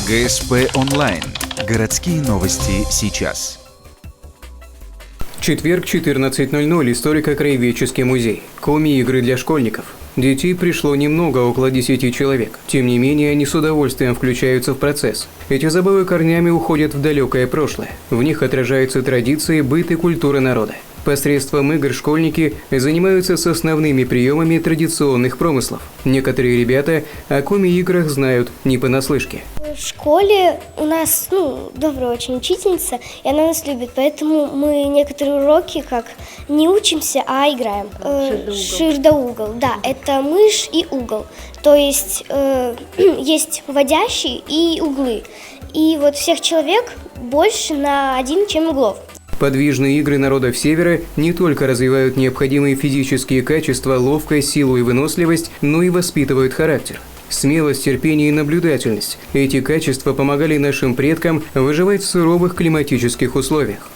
ГСП онлайн. Городские новости сейчас. Четверг, 14:00. Историко-краеведческий музей. Коми-игры для школьников. Детей пришло немного, около 10 человек. Тем не менее, они с удовольствием включаются в процесс. Эти забавы корнями уходят в далекое прошлое. В них отражаются традиции, быт и культура народа. Посредством игр школьники занимаются с основными приемами традиционных промыслов. Некоторые ребята о коми-играх знают не понаслышке. В школе у нас, добрая очень учительница, и она нас любит, поэтому мы некоторые уроки как не учимся, а играем. Шир да угол, да, это мышь и угол. То есть есть водящие и углы. И вот всех человек больше на один, чем углов. Подвижные игры народов Севера не только развивают необходимые физические качества, ловкость, силу и выносливость, но и воспитывают характер. Смелость, терпение и наблюдательность. Эти качества помогали нашим предкам выживать в суровых климатических условиях.